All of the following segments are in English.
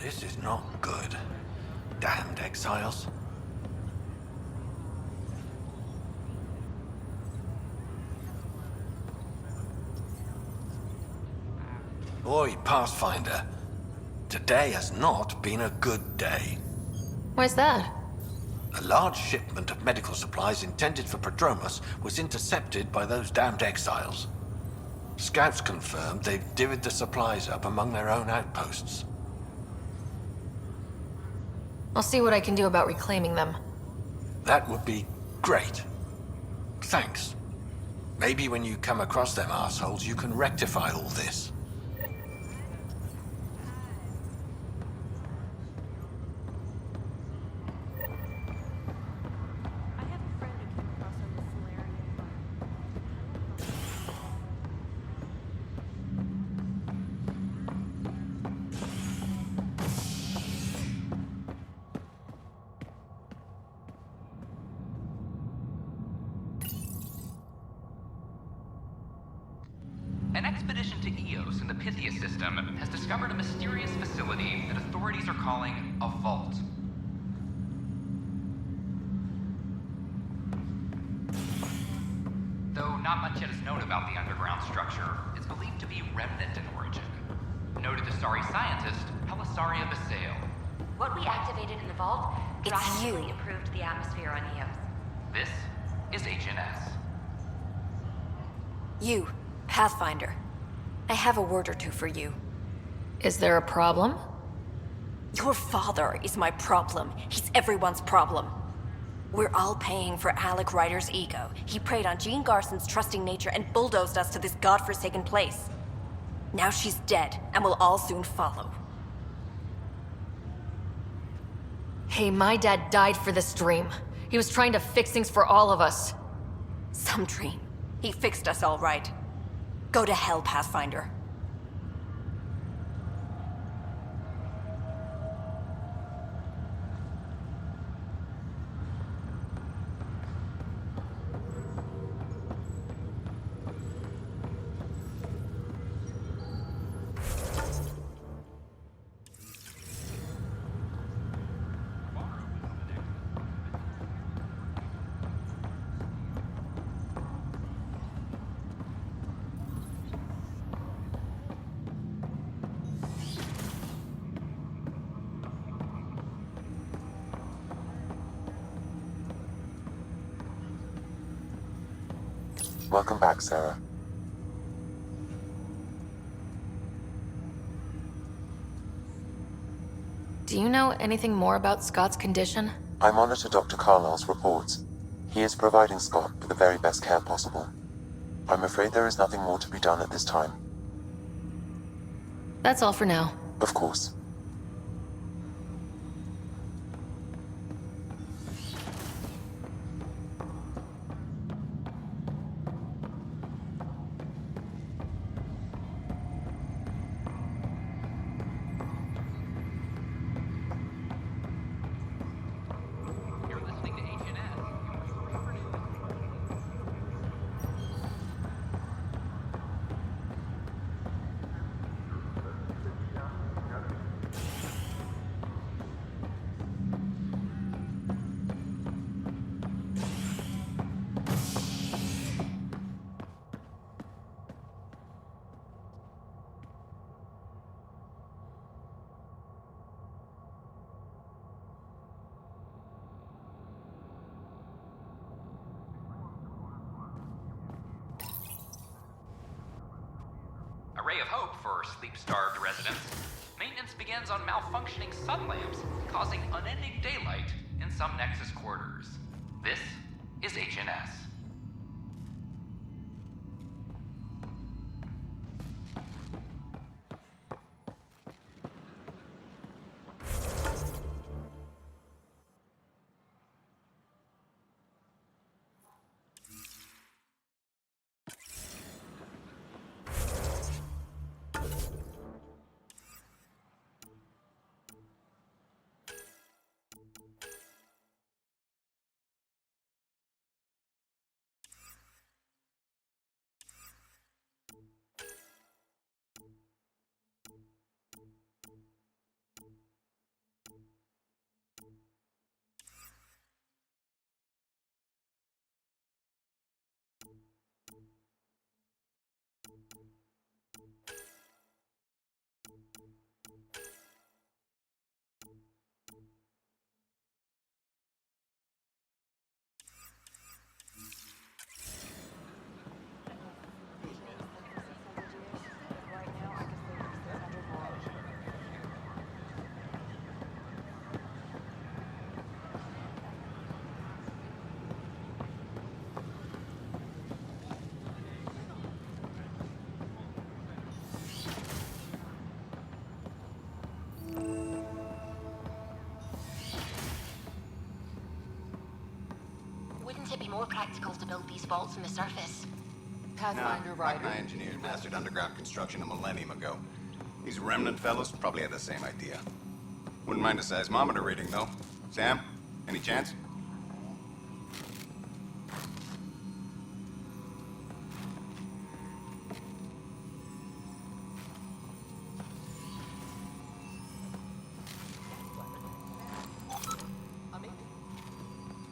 This is not good. Damned exiles. Oi, Pathfinder. Today has not been a good day. Why's that? A large shipment of medical supplies intended for Prodromus was intercepted by those damned exiles. Scouts confirmed they've divvied the supplies up among their own outposts. I'll see what I can do about reclaiming them. That would be great. Thanks. Maybe when you come across them assholes, you can rectify all this. An expedition to Eos in the Pythia system has discovered a mysterious facility that authorities are calling a vault. Though not much yet is known about the underground structure, it's believed to be remnant in origin. Noted Asari scientist Pelisaria Basale. What we activated in the vault drastically improved the atmosphere on Eos. This is HNS. You, Pathfinder. I have a word or two for you. Is there a problem? Your father is my problem. He's everyone's problem. We're all paying for Alec Ryder's ego. He preyed on Jean Garson's trusting nature and bulldozed us to this godforsaken place. Now she's dead, and we'll all soon follow. Hey, my dad died for this dream. He was trying to fix things for all of us. Some dream. He fixed us all right. Go to hell, Pathfinder. Welcome back, Sara. Do you know anything more about Scott's condition? I monitor Dr. Carlisle's reports. He is providing Scott with the very best care possible. I'm afraid there is nothing more to be done at this time. That's all for now. Of course. A ray of hope for sleep-starved residents. Maintenance begins on malfunctioning sun lamps, causing unending daylight in some Nexus quarters. This is HNS. more practical to build these vaults on the surface. Pathfinder Ryder. My engineer mastered underground construction a millennium ago. These remnant fellows probably had the same idea. Wouldn't mind a seismometer reading, though. Sam, any chance?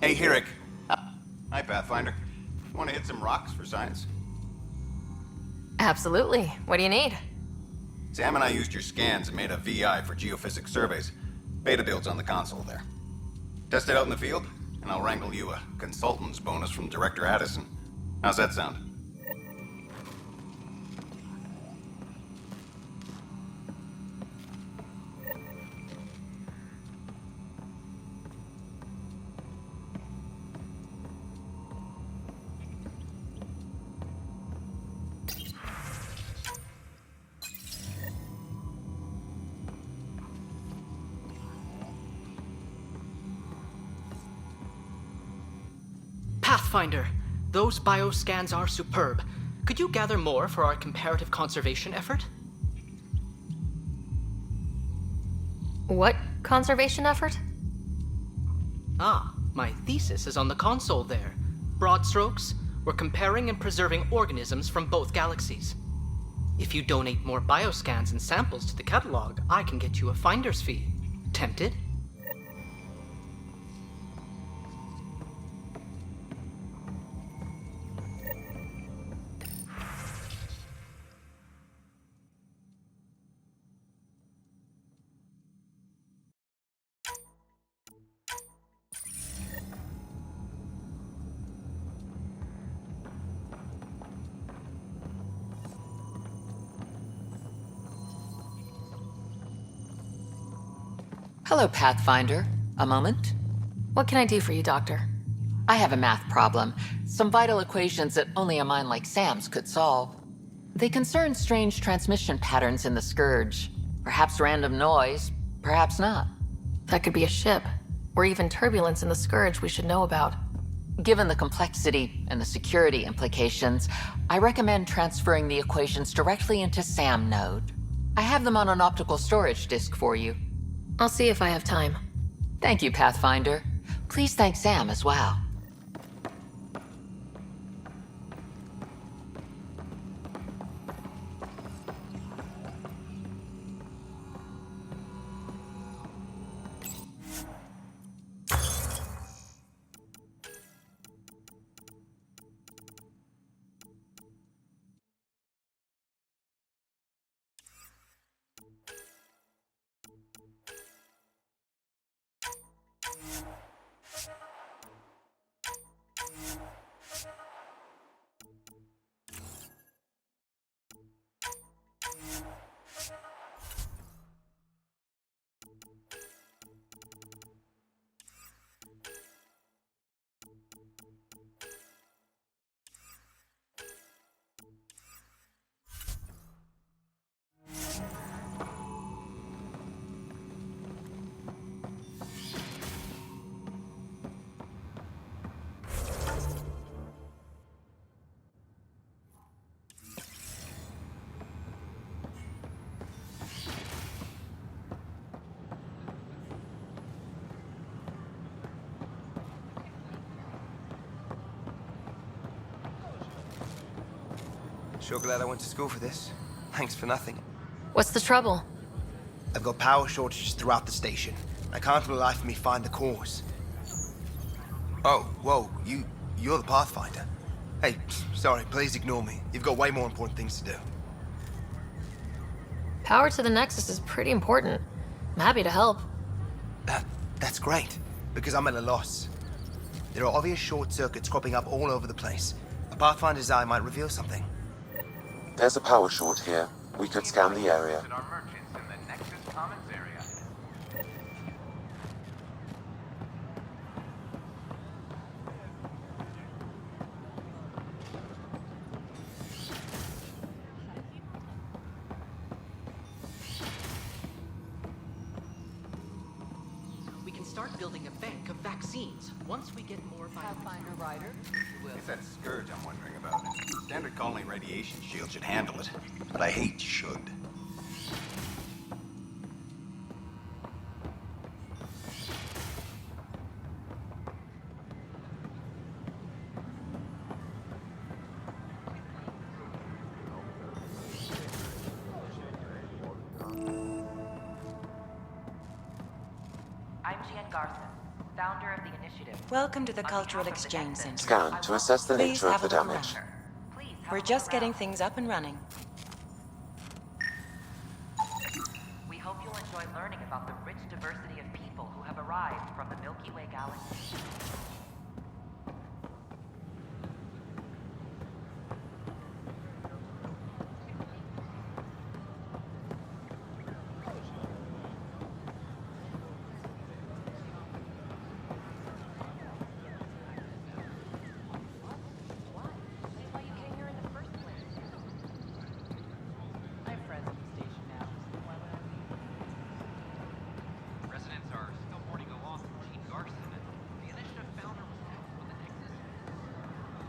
Hey, Hirik. Hi, Pathfinder. Want to hit some rocks for science? Absolutely. What do you need? Sam and I used your scans and made a VI for geophysics surveys. Beta builds on the console there. Test it out in the field, and I'll wrangle you a consultant's bonus from Director Addison. How's that sound? Pathfinder, those bioscans are superb. Could you gather more for our comparative conservation effort? What conservation effort? Ah, my thesis is on the console there. Broad strokes, we're comparing and preserving organisms from both galaxies. If you donate more bioscans and samples to the catalog, I can get you a finder's fee. Tempted? Hello, Pathfinder. A moment? What can I do for you, Doctor? I have a math problem. Some vital equations that only a mind like Sam's could solve. They concern strange transmission patterns in the Scourge. Perhaps random noise, perhaps not. That could be a ship, or even turbulence in the Scourge we should know about. Given the complexity and the security implications, I recommend transferring the equations directly into SAM node. I have them on an optical storage disk for you. I'll see if I have time. Thank you, Pathfinder. Please thank Sam as well. Sure glad I went to school for this. Thanks for nothing. What's the trouble? I've got power shortages throughout the station. I can't for the life of me find the cause. Oh, whoa, you're the Pathfinder. Hey, sorry, please ignore me. You've got way more important things to do. Power to the Nexus is pretty important. I'm happy to help. That's great, because I'm at a loss. There are obvious short circuits cropping up all over the place. A Pathfinder's eye might reveal something. There's a power short here. We could scan the area. Our merchants in the Nexus Commons area. start building a bank of vaccines once we get more Pathfinder Ryder. It's that scourge I'm wondering about. Standard colony radiation shield should handle it, but I hate should. Founder of the initiative. Welcome to the Cultural Exchange Center. Scan to assess the Please nature of have the a look damage. around. Please have We're a look just getting around. things up and running. We hope you'll enjoy learning about the rich diversity of people who have arrived from the Milky Way galaxy. Residents are still mourning the loss of Gene Garson, and the initiative founder was tasked with the Nexus.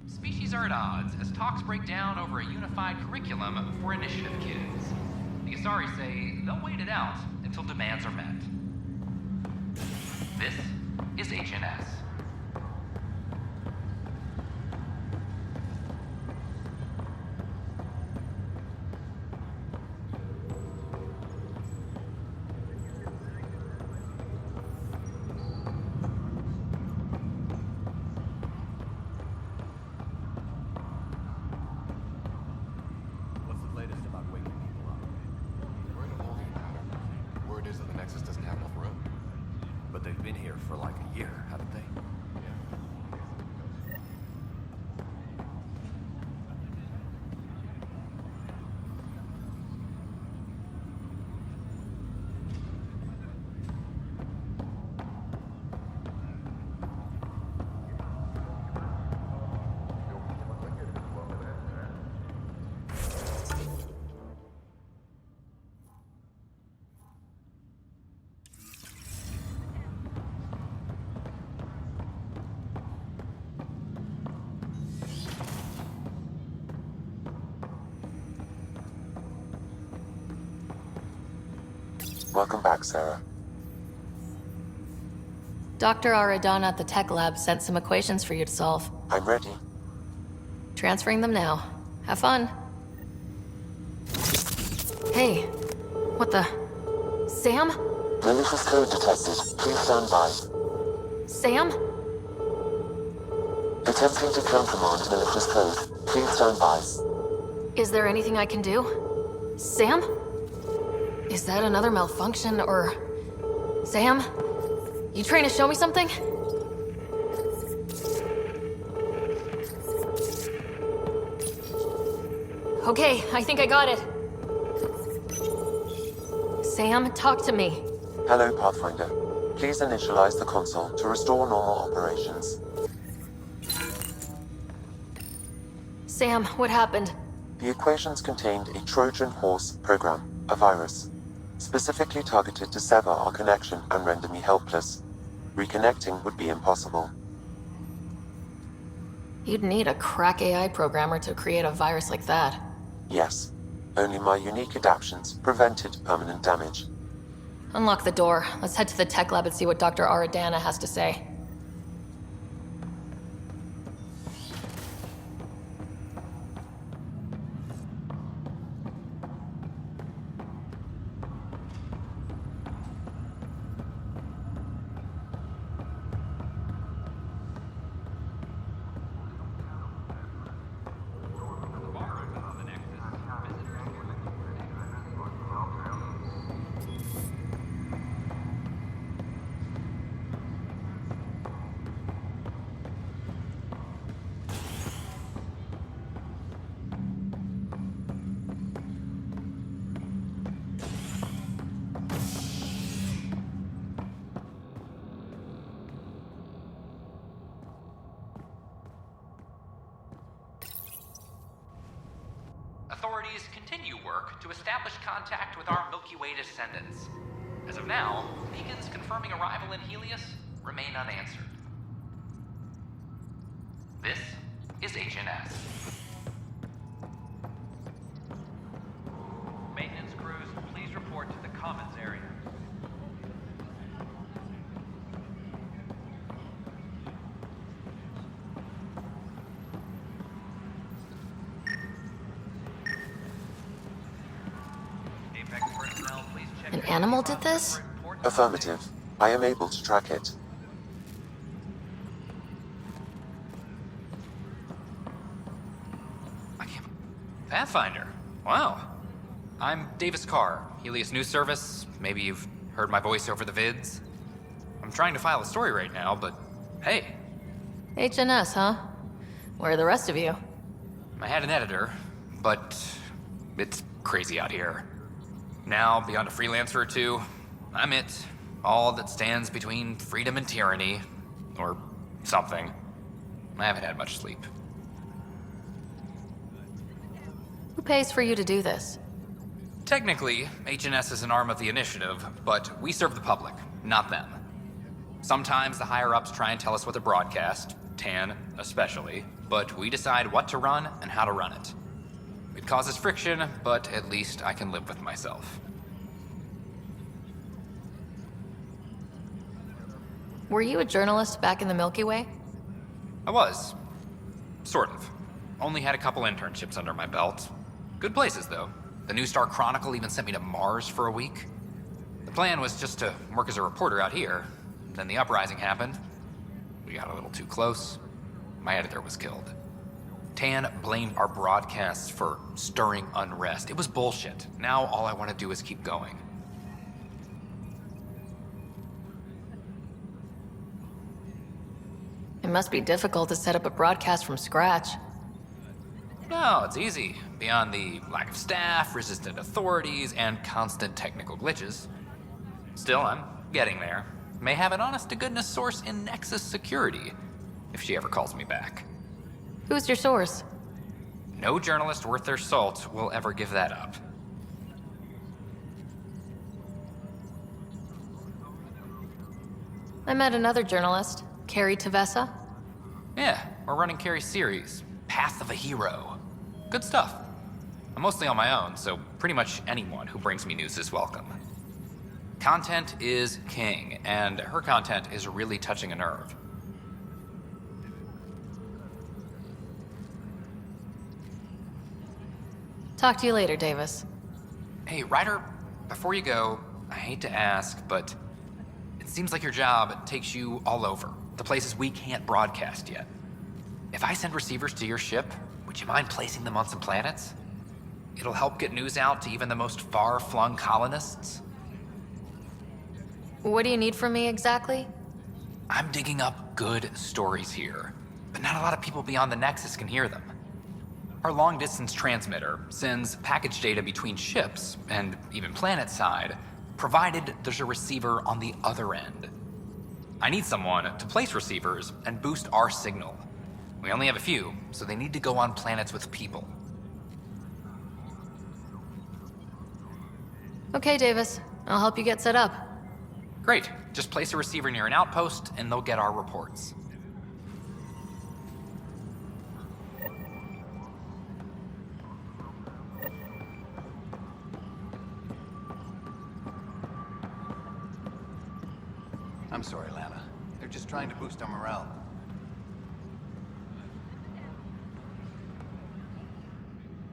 Species are at odds as talks break down over a unified curriculum for initiative kids. The Asari say they'll wait it out until demands are met. This is HNS. What's the latest about waking people up? We're in a holding pattern. Word is that the Nexus doesn't have enough room. But they've been here for like a year, haven't they? Welcome back, Sara. Dr. Aradana at the tech lab sent some equations for you to solve. I'm ready. Transferring them now. Have fun. Hey, what the? Sam? Malicious code detected. Please stand by. Sam? Attempting to countermand malicious code. Please stand by. Is there anything I can do? Sam? Is that another malfunction, or... Sam? You trying to show me something? Okay, I think I got it. Sam, talk to me. Hello, Pathfinder. Please initialize the console to restore normal operations. Sam, what happened? The equations contained a Trojan horse program, a virus, specifically targeted to sever our connection and render me helpless. Reconnecting would be impossible. You'd need a crack AI programmer to create a virus like that. Yes, only my unique adaptions prevented permanent damage. Unlock the door. Let's head to the tech lab and see what Dr. Aradana has to say. to establish contact with our Milky Way descendants. As of now, beacons confirming arrival in Helios remain unanswered. This is HNS. Maintenance crews, please report to the Commons area. Apex personnel, please check. An animal did this? Affirmative. I am able to track it. Pathfinder. Wow. I'm Davis Carr, Helios News Service. Maybe you've heard my voice over the vids. I'm trying to file a story right now, but hey, HNS, huh? Where are the rest of you? I had an editor, but it's crazy out here. Now, beyond a freelancer or two, I'm it. All that stands between freedom and tyranny, or something. I haven't had much sleep. Who pays for you to do this? Technically, HNS is an arm of the initiative, but we serve the public, not them. Sometimes the higher-ups try and tell us what to broadcast, TAN especially, but we decide what to run and how to run it. It causes friction, but at least I can live with myself. Were you a journalist back in the Milky Way? I was. Sort of. Only had a couple internships under my belt. Good places, though. The New Star Chronicle even sent me to Mars for a week. The plan was just to work as a reporter out here. Then the uprising happened. We got a little too close. My editor was killed. Tan blamed our broadcasts for stirring unrest. It was bullshit. Now all I want to do is keep going. It must be difficult to set up a broadcast from scratch. No, it's easy. Beyond the lack of staff, resistant authorities, and constant technical glitches. Still, I'm getting there. May have an honest-to-goodness source in Nexus security, if she ever calls me back. Who's your source? No journalist worth their salt will ever give that up. I met another journalist, Carrie Tavessa. Yeah, we're running Carrie's series, Path of a Hero. Good stuff. I'm mostly on my own, so pretty much anyone who brings me news is welcome. Content is king, and her content is really touching a nerve. Talk to you later, Davis. Hey, Ryder, before you go, I hate to ask, but it seems like your job takes you all over, the places we can't broadcast yet. If I send receivers to your ship, would you mind placing them on some planets? It'll help get news out to even the most far-flung colonists. What do you need from me exactly? I'm digging up good stories here, but not a lot of people beyond the Nexus can hear them. Our long-distance transmitter sends package data between ships, and even planet-side, provided there's a receiver on the other end. I need someone to place receivers and boost our signal. We only have a few, so they need to go on planets with people. Okay, Davis. I'll help you get set up. Great. Just place a receiver near an outpost, and they'll get our reports. I'm sorry, Lana. They're just trying to boost our morale.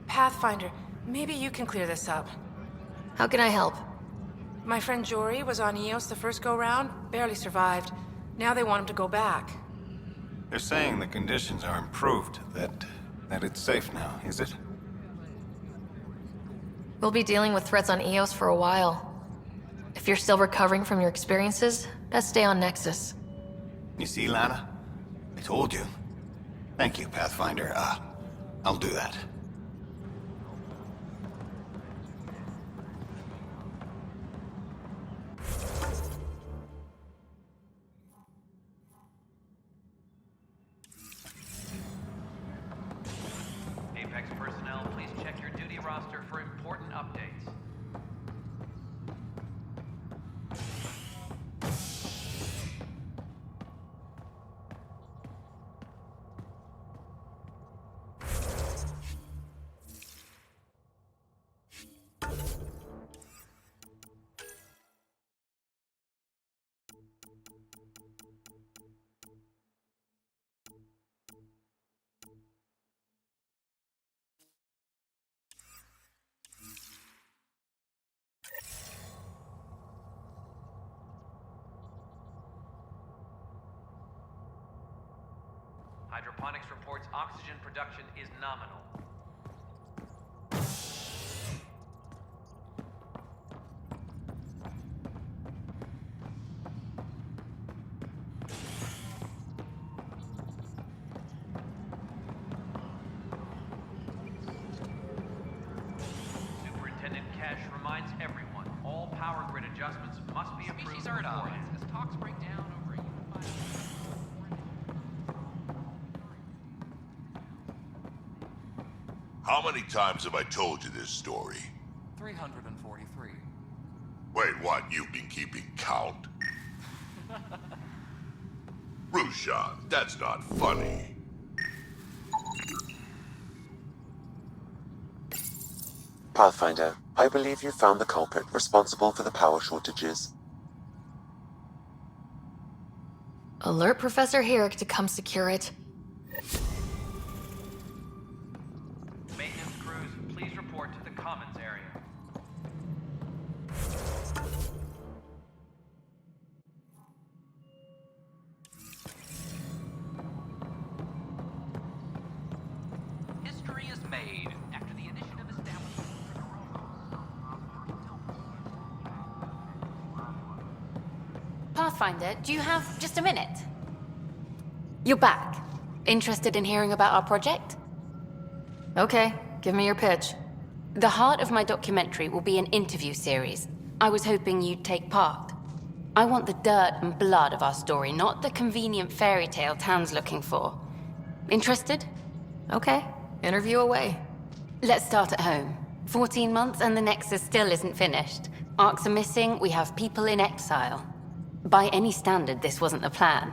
Pathfinder, maybe you can clear this up. How can I help? My friend Jory was on Eos the first go-round, barely survived. Now they want him to go back. They're saying the conditions are improved, that it's safe now, is it? We'll be dealing with threats on Eos for a while. If you're still recovering from your experiences, best stay on Nexus. You see, Lana? I told you. Thank you, Pathfinder. I'll do that. Apex personnel, please check your duty roster for important updates. Hydroponics reports oxygen production is nominal. Superintendent Cash reminds everyone, all power grid adjustments must be approved Species are at odds beforehand. as talks break down over a unified... How many times have I told you this story? 343. Wait, what? You've been keeping count? Rushan, that's not funny. Pathfinder, I believe you found the culprit responsible for the power shortages. Alert Professor Herrick to come secure it. Maintenance crews, please report to the commons area. History is made after the initiative established. Pathfinder, do you have just a minute? You're back. Interested in hearing about our project? Okay, give me your pitch. The heart of my documentary will be an interview series. I was hoping you'd take part. I want the dirt and blood of our story, not the convenient fairy tale Tan's looking for. Interested? Okay, interview away. Let's start at home. 14 months and the Nexus still isn't finished. Arcs are missing, we have people in exile. By any standard, this wasn't the plan.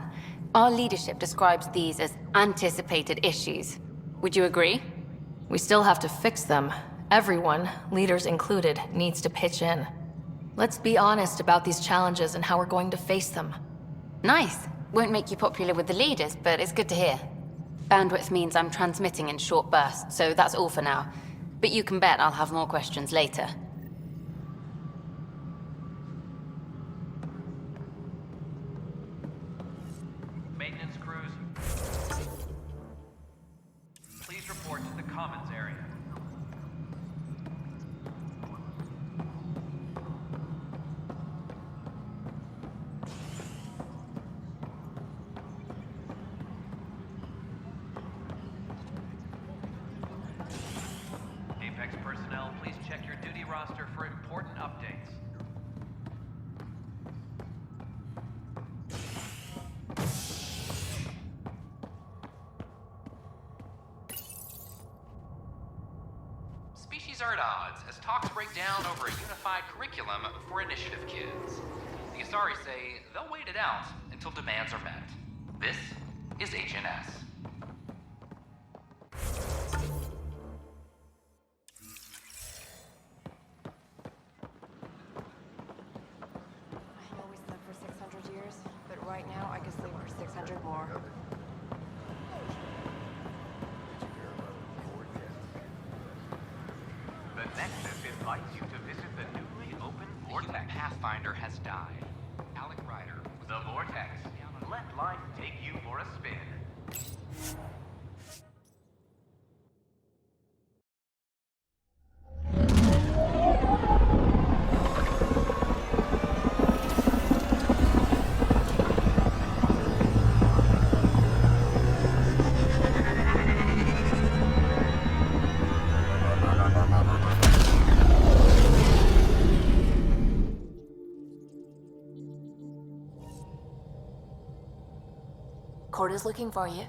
Our leadership describes these as anticipated issues. Would you agree? We still have to fix them. Everyone, leaders included, needs to pitch in. Let's be honest about these challenges and how we're going to face them. Nice. Won't make you popular with the leaders, but it's good to hear. Bandwidth means I'm transmitting in short bursts, so that's all for now. But you can bet I'll have more questions later. Maintenance crews, please report to the commons area. Apex personnel, please check your duty roster for important updates. Species are at odds as talks break down over a unified curriculum for initiative kids. The Asari say they'll wait it out until demands are met. This is HNS. I always slept for 600 years, but right now I can sleep for 600 more. The Nexus invites you to visit the newly opened Vortex. Pathfinder has died. Alec Ryder. The Vortex. Let life take you for a spin. Corda's looking for you.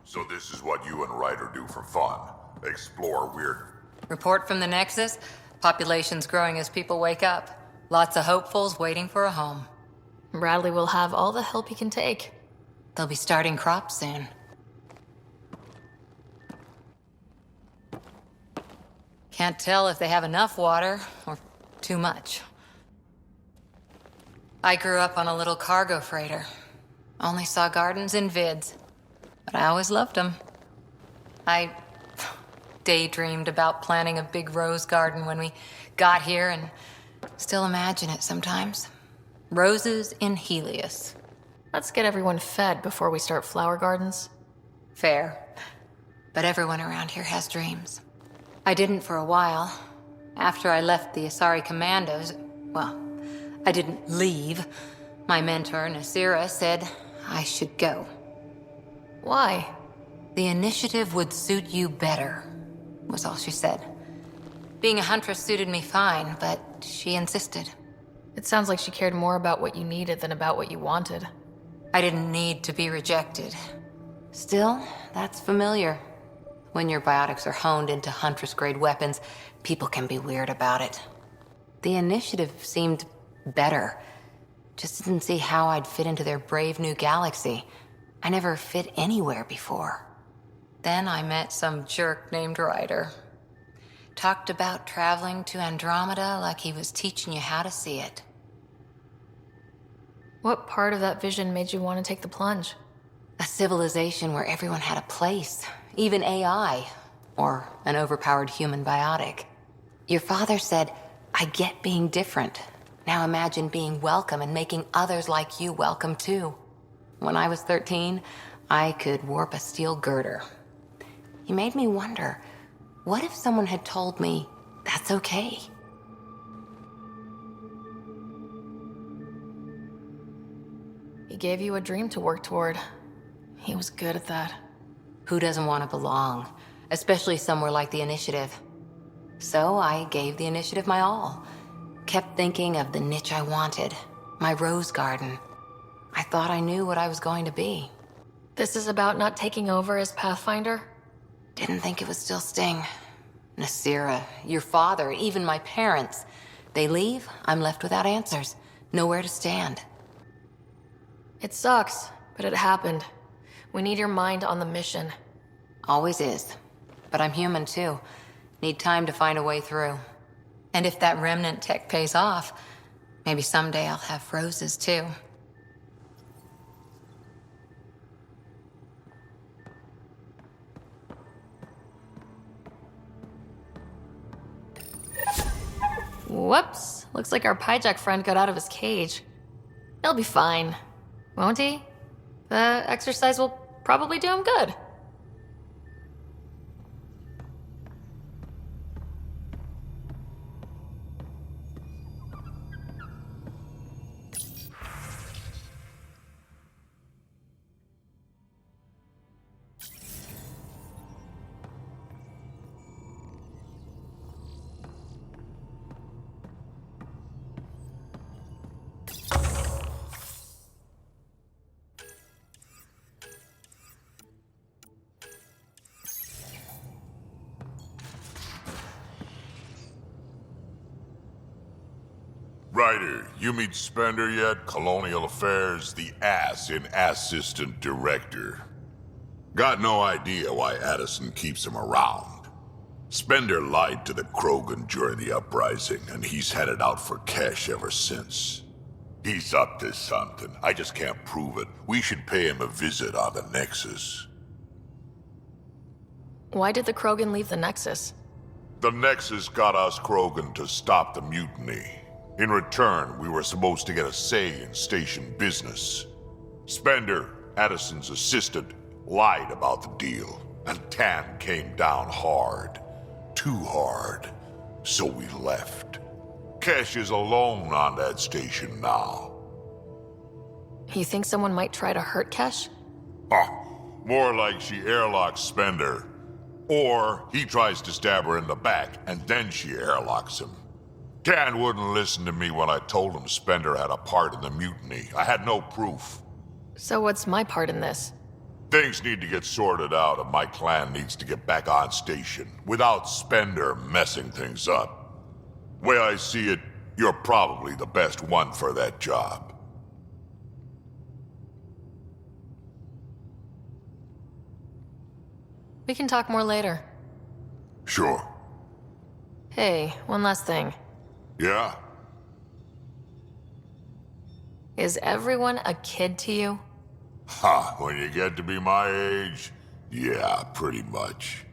So this is what you and Ryder do for fun? Explore weird... Report from the Nexus. Population's growing as people wake up. Lots of hopefuls waiting for a home. Bradley will have all the help he can take. They'll be starting crops soon. Can't tell if they have enough water or too much. I grew up on a little cargo freighter. Only saw gardens in vids, but I always loved them. I daydreamed about planting a big rose garden when we got here and still imagine it sometimes. Roses in Helios. Let's get everyone fed before we start flower gardens. Fair. But everyone around here has dreams. I didn't for a while. After I left the Asari Commandos, well, I didn't leave. My mentor, Sara, said I should go. Why? The initiative would suit you better, was all she said. Being a huntress suited me fine, but she insisted. It sounds like she cared more about what you needed than about what you wanted. I didn't need to be rejected. Still, that's familiar. When your biotics are honed into Huntress-grade weapons, people can be weird about it. The initiative seemed better. Just didn't see how I'd fit into their brave new galaxy. I never fit anywhere before. Then I met some jerk named Ryder. Talked about traveling to Andromeda like he was teaching you how to see it. What part of that vision made you want to take the plunge? A civilization where everyone had a place, even AI, or an overpowered human biotic. Your father said, I get being different. Now imagine being welcome and making others like you welcome too. When I was 13, I could warp a steel girder. He made me wonder, what if someone had told me that's okay? He gave you a dream to work toward. He was good at that. Who doesn't want to belong, especially somewhere like the Initiative? So I gave the Initiative my all. Kept thinking of the niche I wanted, my rose garden. I thought I knew what I was going to be. This is about not taking over as Pathfinder? Didn't think it would still sting. Sara, your father, even my parents. They leave, I'm left without answers. Nowhere to stand. It sucks, but it happened. We need your mind on the mission. Always is. But I'm human too. Need time to find a way through. And if that remnant tech pays off, maybe someday I'll have roses too. Whoops. Looks like our Pyjack friend got out of his cage. He'll be fine. Won't he? The exercise will probably do him good. Ryder, you meet Spender yet? Colonial Affairs, the ass in Assistant Director. Got no idea why Addison keeps him around. Spender lied to the Krogan during the uprising, and he's headed out for cash ever since. He's up to something. I just can't prove it. We should pay him a visit on the Nexus. Why did the Krogan leave the Nexus? The Nexus got us Krogan to stop the mutiny. In return, we were supposed to get a say in station business. Spender, Addison's assistant, lied about the deal, and Tan came down hard. Too hard. So we left. Kesh is alone on that station now. You think someone might try to hurt Kesh? More like she airlocks Spender. Or he tries to stab her in the back, and then she airlocks him. Tan wouldn't listen to me when I told him Spender had a part in the mutiny. I had no proof. So what's my part in this? Things need to get sorted out, and my clan needs to get back on station, without Spender messing things up. Way I see it, you're probably the best one for that job. We can talk more later. Sure. Hey, one last thing. Yeah? Is everyone a kid to you? Ha, when you get to be my age, Yeah, pretty much.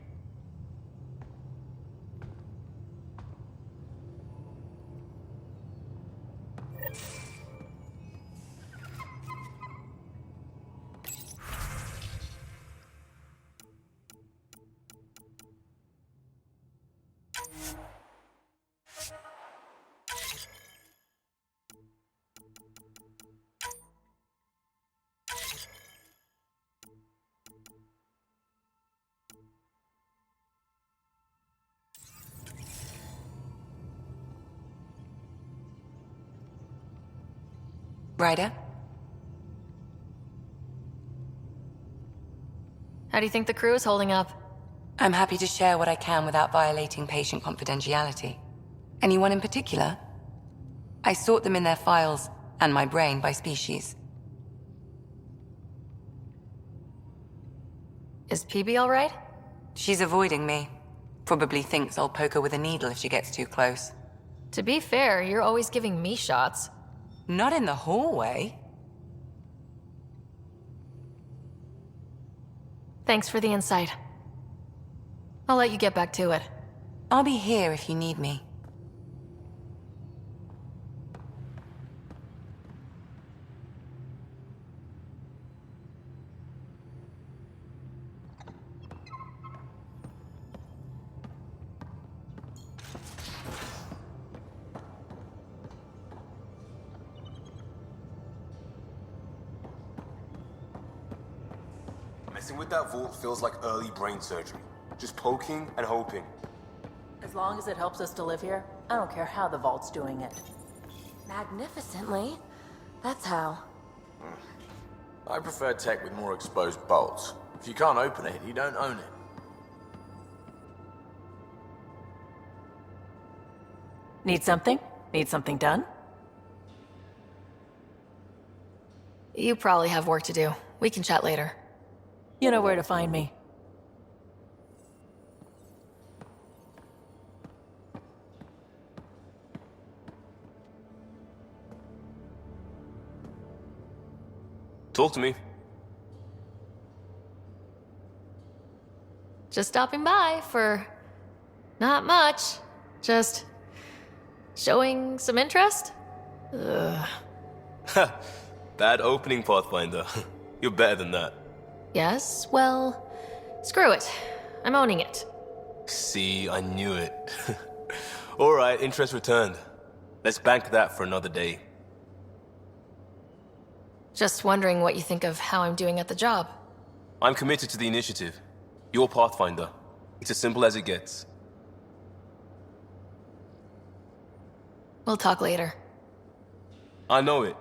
Ryder? How do you think the crew is holding up? I'm happy to share what I can without violating patient confidentiality. Anyone in particular? I sort them in their files, and my brain by species. Is PB all right? She's avoiding me. Probably thinks I'll poke her with a needle if she gets too close. To be fair, you're always giving me shots. Not in the hallway. Thanks for the insight. I'll let you get back to it. I'll be here if you need me. Messing with that vault feels like early brain surgery. Just poking and hoping. As long as it helps us to live here, I don't care how the vault's doing it. Magnificently. That's how. I prefer tech with more exposed bolts. If you can't open it, you don't own it. Need something? Need something done? You probably have work to do. We can chat later. You know where to find me. Talk to me. Just stopping by for not much. Just showing some interest? Ugh. Bad opening, Pathfinder. You're better than that. Yes, well, screw it. I'm owning it. See, I knew it. Alright, interest returned. Let's bank that for another day. Just wondering what you think of how I'm doing at the job. I'm committed to the initiative. You're Pathfinder. It's as simple as it gets. We'll talk later. I know it.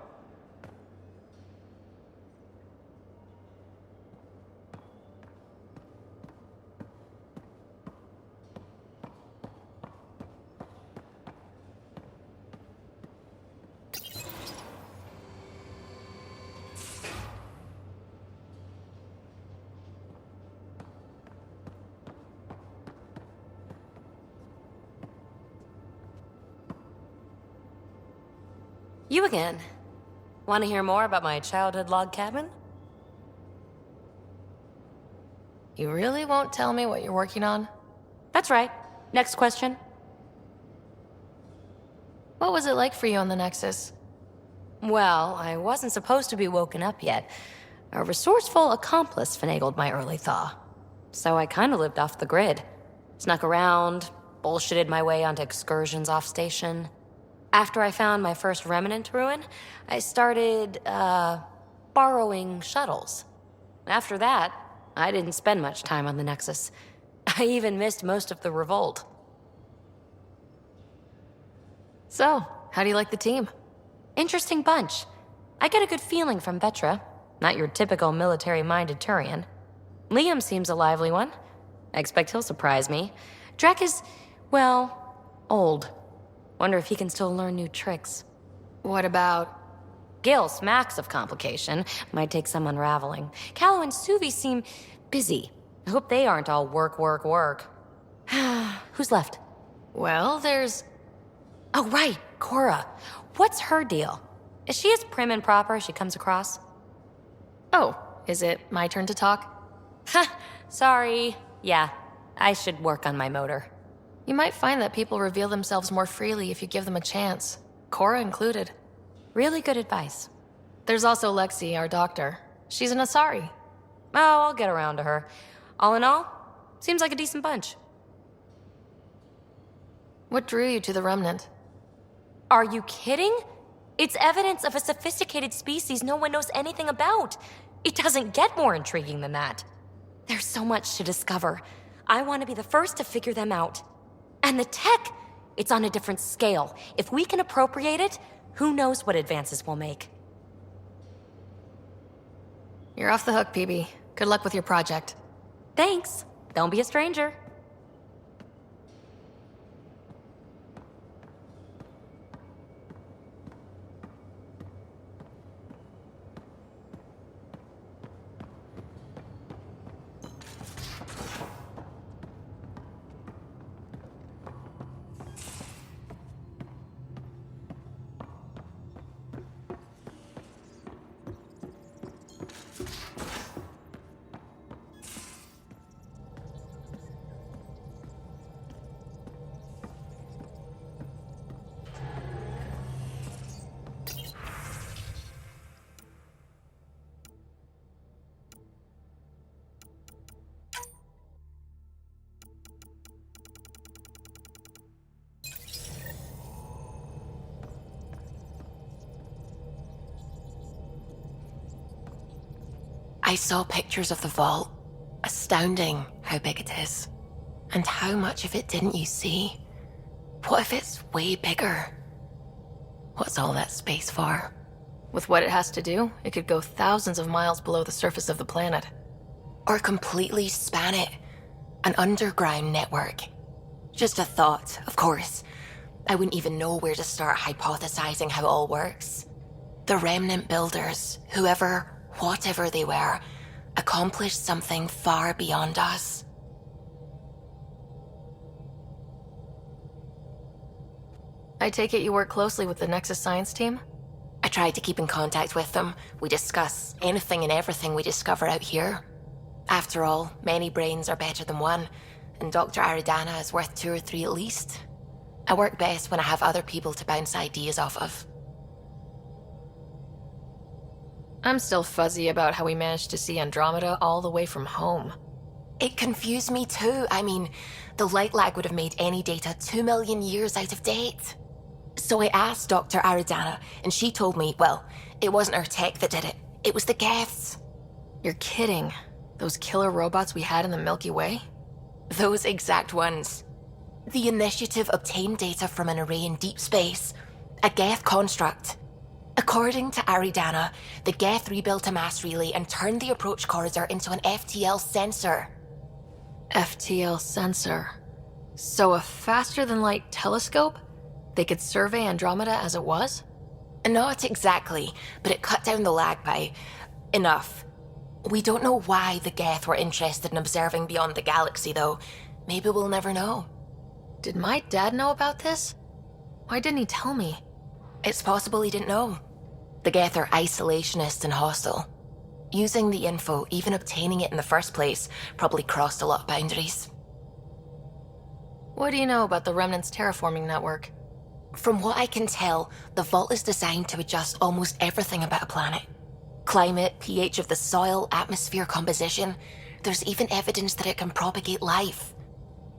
You again. Want to hear more about my childhood log cabin? You really won't tell me what you're working on? That's right. Next question. What was it like for you on the Nexus? Well, I wasn't supposed to be woken up yet. A resourceful accomplice finagled my early thaw. So I kind of lived off the grid. Snuck around, bullshitted my way onto excursions off station. After I found my first remnant ruin, I started, borrowing shuttles. After that, I didn't spend much time on the Nexus. I even missed most of the revolt. So, how do you like the team? Interesting bunch. I get a good feeling from Vetra. Not your typical military-minded Turian. Liam seems a lively one. I expect he'll surprise me. Drek is, well, old. Wonder if he can still learn new tricks. What about... Gil smacks of complication. Might take some unraveling. Callow and Suvi seem busy. I hope they aren't all work, work, work. Who's left? Well, there's... Oh, right, Cora. What's her deal? Is she as prim and proper as she comes across? Oh, is it my turn to talk? Ha! Sorry. Yeah, I should work on my motor. You might find that people reveal themselves more freely if you give them a chance. Cora included. Really good advice. There's also Lexi, our doctor. She's an Asari. Oh, I'll get around to her. All in all, seems like a decent bunch. What drew you to the Remnant? Are you kidding? It's evidence of a sophisticated species no one knows anything about. It doesn't get more intriguing than that. There's so much to discover. I want to be the first to figure them out. And the tech, it's on a different scale. If we can appropriate it, who knows what advances we'll make. You're off the hook, PB. Good luck with your project. Thanks. Don't be a stranger. I saw pictures of the vault. Astounding how big it is. And how much of it didn't you see? What if it's way bigger? What's all that space for? With what it has to do, it could go thousands of miles below the surface of the planet. Or completely span it. An underground network. Just a thought, of course. I wouldn't even know where to start hypothesizing how it all works. The Remnant builders, whatever they were, accomplished something far beyond us. I take it you work closely with the Nexus science team? I try to keep in contact with them. We discuss anything and everything we discover out here. After all, many brains are better than one, and Dr. Aridana is worth 2 or 3 at least. I work best when I have other people to bounce ideas off of. I'm still fuzzy about how we managed to see Andromeda all the way from home. It confused me too. I mean, the light lag would have made any data 2 million years out of date. So I asked Dr. Aridana, and she told me, well, it wasn't her tech that did it. It was the Geths. You're kidding. Those killer robots we had in the Milky Way? Those exact ones. The Initiative obtained data from an array in deep space. A Geth construct. According to Aridana, the Geth rebuilt a mass relay and turned the approach corridor into an FTL sensor. FTL sensor. So a faster-than-light telescope? They could survey Andromeda as it was? Not exactly, but it cut down the lag by enough. We don't know why the Geth were interested in observing beyond the galaxy, though. Maybe we'll never know. Did my dad know about this? Why didn't he tell me? It's possible he didn't know. The Geth are isolationist and hostile. Using the info, even obtaining it in the first place, probably crossed a lot of boundaries. What do you know about the Remnant's terraforming network? From what I can tell, the vault is designed to adjust almost everything about a planet. Climate, pH of the soil, atmosphere composition. There's even evidence that it can propagate life.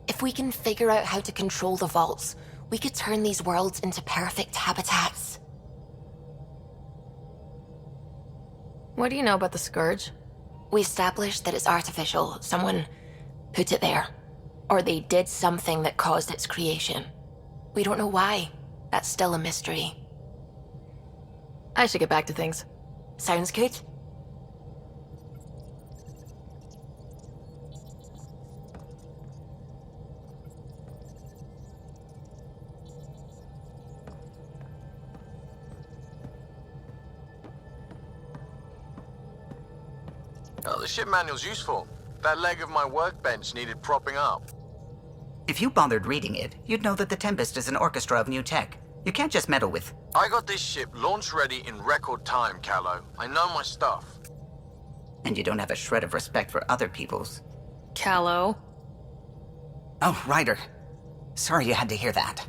If we can figure out how to control the vaults, we could turn these worlds into perfect habitats. What do you know about the Scourge? We established that it's artificial. Someone put it there. Or they did something that caused its creation. We don't know why. That's still a mystery. I should get back to things. Sounds good. Oh, the ship manual's useful. That leg of my workbench needed propping up. If you bothered reading it, you'd know that the Tempest is an orchestra of new tech. You can't just meddle with... I got this ship launch ready in record time, Callow. I know my stuff. And you don't have a shred of respect for other people's. Callow. Oh, Ryder. Sorry you had to hear that.